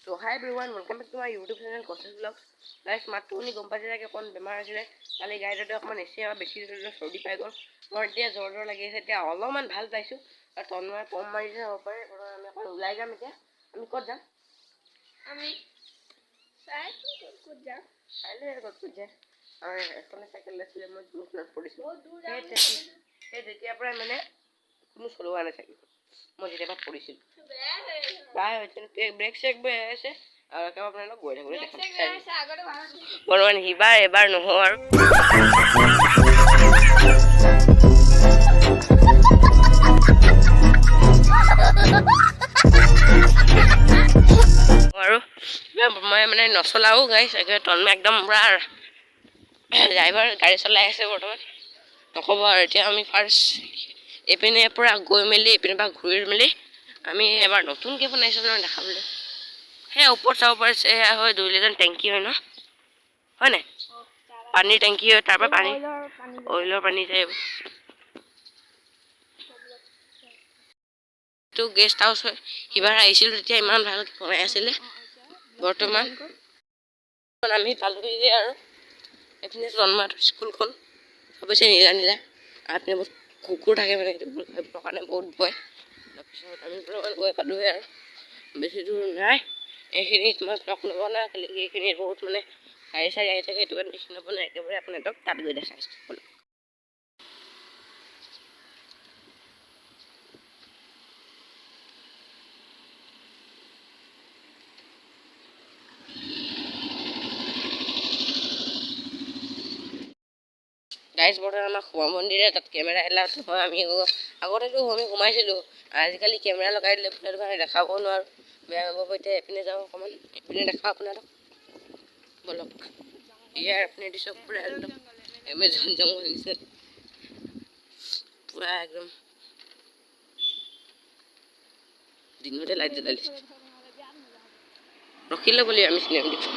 So hi everyone, welcome back to my YouTube channel Koshis Vlogs. Guys, মাত্ৰ শুনি গম পাইছে যে অকণ বেমাৰ আছিলে। কালি গাড়ীতে অকমান এসে বেছি চৰ্দি পাই গ'ল। মোৰ এতিয়া জ্বৰ লাগি আছে। এতিয়া অলপমান ভাল পাইছোঁ আৰু তন্ময় কম মাৰিছে হ'ব পাৰে। আমি অকণ ওলাই যাম এতিয়া। আমি ক'ত যাম? আমি ক'ত যাম? ক'ত যাম? আৰু এখনে চাইকেল লৈছিলে মই দূৰত পৰিছোঁ। সেই তেতিয়াৰ পৰাই মানে কোনো চলোৱা নাই চাইকেল। মই যেতিয়াৰ পৰা পৰিছিলোঁ বেয়া হৈছে ব্ৰেক চেক বেয়া আছে আৰু একেবাৰে আপোনালোক গৈ থাকোঁ বৰ্তমান সিবাৰ এবাৰ নহওঁ আৰু মই মানে নচলাও গাইছ একেবাৰে তন্ময় একদম পুৰা ড্ৰাইভাৰ গাড়ী চলাই আছে বৰ্তমান নক'ব আৰু এতিয়া আমি ফাৰ্ষ্ট এইপিনে পৰা গৈ মেলি এইপিনে পৰা ঘূৰি মেলি আমি এবাৰ নতুনকৈ বনাইছোঁ নহয় দেখাবলৈ সেই ওপৰত চাব পাৰিছে সেয়া হয় 2 লিটাৰ টেংকি হয় ন হয় নাই পানীৰ টেংকি হয় তাৰ পৰা পানী অইলৰ পানী যায় এইটো গেষ্ট হাউচ হয় সিবাৰ আহিছিলোঁ তেতিয়া ইমান ভালকৈ বনাই আছিলে বৰ্তমান আমি পালোঁগৈ আৰু এইপিনে জন্মাত স্কুলখন অৱশ্যে নীলা নীলা আপুনি বহুত কুকুৰ থাকে মানে সেইটো কাৰণে বহুত ভয় তাৰপিছত আমি গৈ পালোঁগৈ আৰু বেছি দূৰ নাই এইখিনিত মই ব্লগ নবনাওঁ খালি এইখিনিত বহুত মানে গাড়ী চাড়ী আহি থাকে সেইটো কাৰণে দেখি নবনাওঁ একেবাৰে আপোনালোকক তাত গৈ দেখাইছোঁ গাইজ বৰ্তমান আমাক সোমাব মন্দিৰে তাত কেমেৰা এলাউড নহয় আমি আগতেতো আমি সোমাইছিলোঁ আজিকালি কেমেৰা লগাই দিলে সেইটো কাৰণে দেখাব নোৱাৰোঁ বেয়া হ'ব এতিয়া এইপিনে যাওঁ অকণমান এইপিনে দেখাওঁ আপোনালোক বলক ইয়াৰ আপুনি দিছোঁ পূৰা একদম এমেজন জংঘল দিছে পূৰা একদম দিনতে লাইট জ্বলাইছে ৰখিলে বুলি আমি চিনেমা দিছোঁ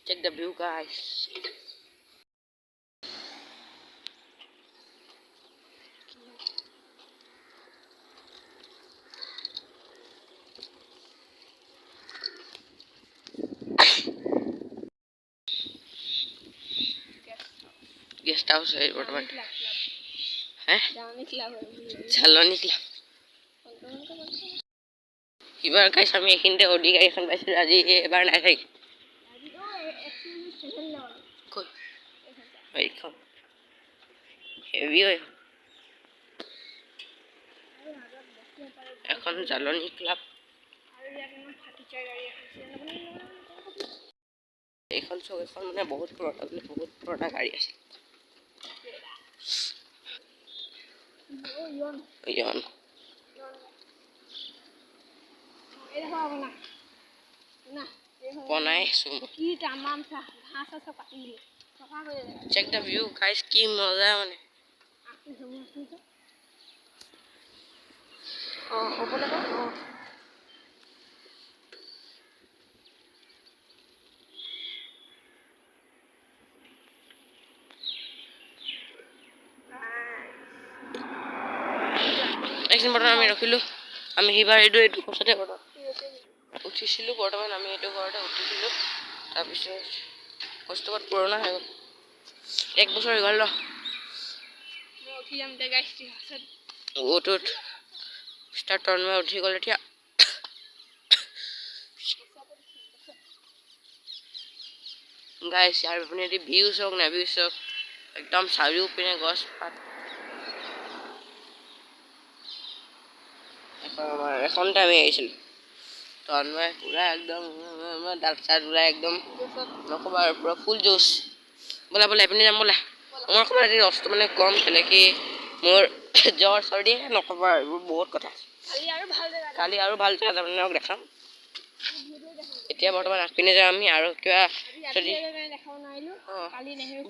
Check the view, guys. Guest house है बर्तमान हैं झालनी क्लब इबार गाइस আমি এখিনতে অডি গাড়ী এখন পাইছিলোঁ আজি এবাৰ নাই থাকি কই এইখন হেভি হয় এখন জালনী ক্লাব এইখন চক এখন মানে বহুত পুৰণা গাড়ী আছে ইয়ন বনাইছোঁ চেক দ্য ভিউ গাইছ কি মজা মানে এইখিনি বৰ্তমান আমি ৰখিলোঁ আমি সিবাৰ এইটো গছতে উঠিছিলোঁ বৰ্তমান আমি এইটো ঘৰতে উঠিছিলোঁ তাৰপিছত বস্তুবোৰ পুৰণা হৈ গ'ল 1 বছৰ হৈ গ'ল ন উঠি যাম দে গাইছ অটোত ষ্টাৰ্ট তন্ময় উঠি গ'ল এতিয়া গাইছ ইয়াৰ পিনে ভিউ চাওক না ভিউ চাওক একদম চাৰিওপিনে গছ পাত এখনতে আমি আহিছিলোঁ তন্ময় পুৰা একদম দাঁত চাত ওলাই একদম নক'বা আৰু পুৰা ফুল জোচ ব'লা এইপিনে যাম ব'লা মোৰ অকণমান আজি ৰসটো মানে কম তেনেকৈ মোৰ জ্বৰ চৰ্দি নক'বা আৰু এইবোৰ বহুত কথা কালি আৰু ভাল জেগা আপোনালোকক দেখাম এতিয়া বৰ্তমান আগপিনে যাওঁ আমি আৰু কিবা যদি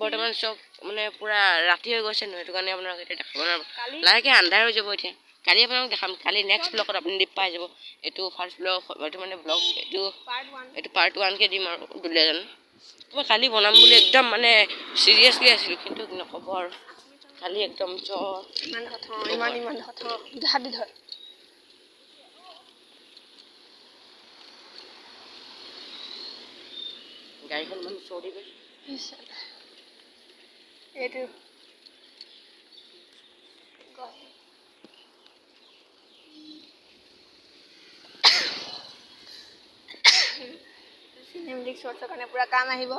বৰ্তমান চব মানে পুৰা ৰাতি হৈ গৈছে ন সেইটো কাৰণে আপোনালোকে এতিয়া দেখাব নোৱাৰিব লাহেকৈ আন্ধাৰ হৈ যাব এতিয়া কালি আপোনাক দেখাম কালি নেক্সট ব্লগত আপুনি পাই যাব এইটো ফাৰ্ষ্ট ব্লগ এইটো মানে ব্লগ এইটো পাৰ্ট 1কে দিম আৰু দুলীয়াজান মই কালি বনাম বুলি একদম মানে চিৰিয়াছলি আছিলোঁ কিন্তু নক'ব আৰু কালি একদম ইমান কথা হাতি ধৰ গাড়ীখন মানে চৰি গৈছে এইটো চিনেমেটিক শ্বটৰ কাৰণে পুৰা কাম আহিব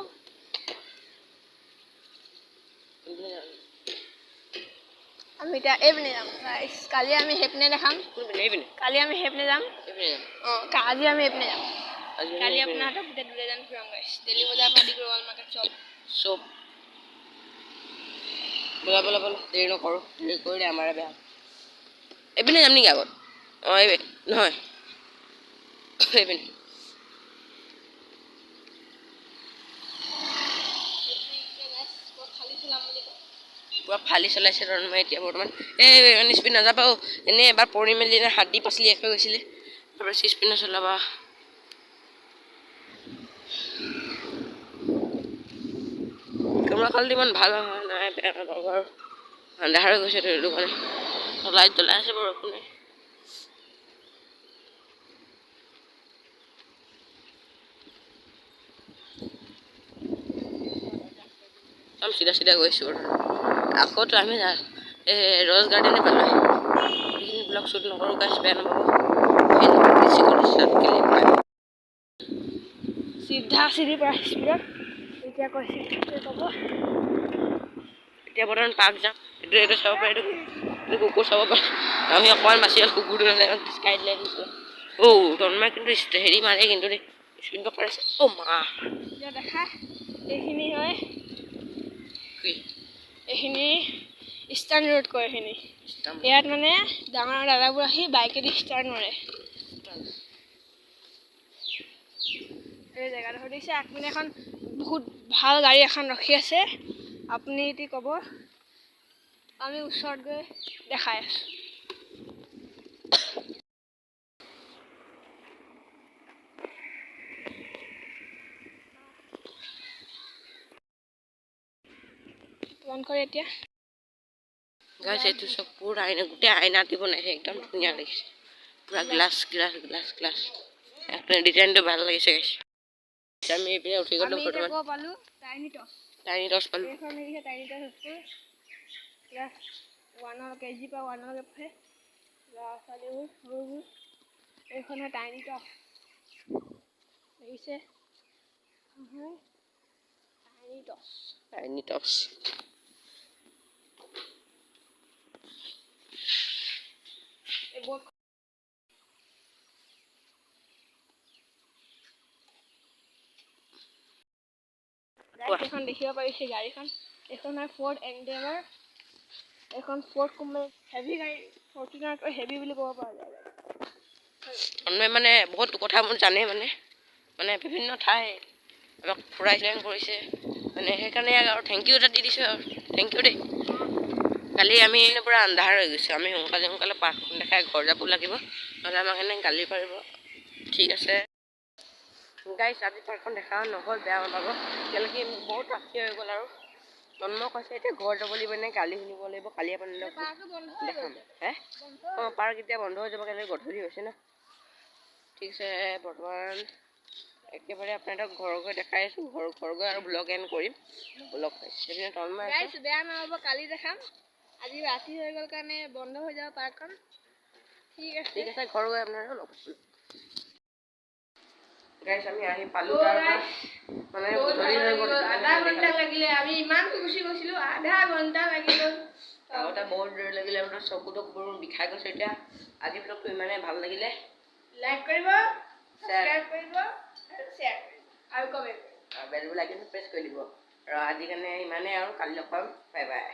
আমি এতিয়া এইপিনে যাম কালি আমি সেইপিনে দেখাম কালি আমি সেইপিনে যাম আজি আমি এইপিনে যাম কালি আপোনাৰ হাতত গোটেই দুলীয়াজান ফুৰাম গাইছ দিল্লী বজাৰ পৰা আদি কৰি ৱাল মাৰ্কেট চব বলা দেৰি নকৰোঁ দেৰি কৰিলে আমাৰে বেয়া এইপিনে যাম নেকি আগত নহয় এইপিনে পুৰা ফালি চলাইছে তন্ময় এতিয়া বৰ্তমান ইমান স্পীড নাযাবা এনেই এবাৰ পৰি মেলি হাত দি পাচলি এক হৈ গৈছিলে তাৰপৰা স্পীড নচলাবা কেমেৰা কোৱালিটি ইমান ভাল নাই বেয়া লগৰ আন্ধাৰ হৈ গৈছে সেইটো কাৰণে লাইট জ্বলাই আছে বৰষুণে চিধা গৈছোঁ আকৌতো আমি ৰ'জ গাৰ্ডেনে পালোঁ এইখিনি ব্লগ শ্বুট নকৰোঁ গাইছ বেয়া নাপাব চিধা চিধি পৰা স্পীডত এতিয়া কৈছে ক'ব এতিয়া বৰ্তমান পাৰ্ক যাম এইটো চাব পাৰে এইটো কুকুৰ চাব পাৰে আমি অকণমান বাচি গ'ল কুকুৰটো স্কাই দিলে তন্ময় কিন্তু হেৰি মাৰে কিন্তু দেই স্পীড পাৰিছে মা দেখা এইখিনি হয় এইখিনি ষ্টাৰ্ণ ৰোড কয় এইখিনি ইয়াত মানে ডাঙৰ দাদাবোৰ আহি বাইকেদি ষ্টাৰ্ণ মাৰে এই জেগাডোখৰ দেখিছে আগপিনে এখন বহুত ভাল গাড়ী এখন ৰখি আছে আপুনি এতিয়া ক'ব আমি ওচৰত গৈ দেখাই আছোঁ অন কৰে এতিয়া গাইছ এইটো চব পুৰা গোটেই আইনা দি বনাইছে একদম ধুনীয়া লাগিছে পুৰা গ্লাছ ডিজাইনটো ভাল লাগিছে গাইছ আমি এইপিনে উঠি গ'লোঁ বৰ্তমান টাইনি টছ পালোঁ এইখন দেখিছে টাইনি টছ ক্লাছ 1 কেজি পৰা 1 লৈকে ল'ৰা ছোৱালীবোৰ সৰুবোৰ এইখন হয় টাইনি টছ দেখিছে টাইনি টছ এখন দেখিব পাৰিছে গাড়ীখন এখন হয় ফৰ্ড এণ্ডেভাৰ এখন ফৰ্ড কোম্পানী হেভি গাড়ী ফৰ্চুনাৰতকৈ হেভি বুলি ক'ব পৰা যায় তন্ময় মানে বহুত কথা মোৰ জানে মানে বিভিন্ন ঠাই আমাক ফুৰাইছে কৰিছে মানে সেইকাৰণে আৰু থেংক ইউ এটা দি দিছোঁ আৰু থেংক ইউ দেই কালি আমি পূৰা আন্ধাৰ হৈ গৈছোঁ আমি সোনকালে পাৰ্কখন দেখাই ঘৰ যাব লাগিব নহ'লে আমাক এনে গালি পাৰিব ঠিক আছে গাইছ আজি পাৰ্কখন দেখা নহ'ল বেয়া নাপাব এতিয়ালৈকে বহুত ৰাতি হৈ গ'ল আৰু তন্ময় কৈছে এতিয়া ঘৰ যাব লাগিব নে গালি শুনিব লাগিব কালি আপোনালোকক দেখাম পাৰ্ক এতিয়া বন্ধ হৈ যাব কাৰণে গধূলি হৈছে ন ঠিক আছে বৰ্তমান একেবাৰে আপোনালোকক ঘৰ গৈ দেখাই আছোঁ ঘৰ গৈ আৰু ব্লগ এণ্ড কৰিম ব্লগ সেইপিনে তন্ময় বেয়া নহ'ব কালি দেখাম আজি ৰাতি হৈ গ'ল কাৰণে বন্ধ হৈ যাব পাৰ্কখন ঠিক আছে ঘৰ গৈ আপোনালোকক লগ পাইছোঁ গাইছ আমি আহি পালোঁ মানে আধা ঘণ্টা লাগিলে আমি ইমান খুচি গৈছিলোঁ আধা ঘণ্টা লাগি গ'ল আগতে বহুত দেৰি লাগিলে আপোনাৰ চকুটো বিষাই গৈছে এতিয়া আজি ব্লগটো ইমানেই ভাল লাগিলে লাইক কৰিব ছাবস্ক্ৰাইব কৰিব আৰু শ্বেয়াৰ কৰিব আৰু কমেণ্ট কৰিব বেলটো আইকনটো প্ৰেছ কৰি দিব আৰু আজিৰ কাৰণে ইমানেই আৰু কালি লগ পাম বাই বাই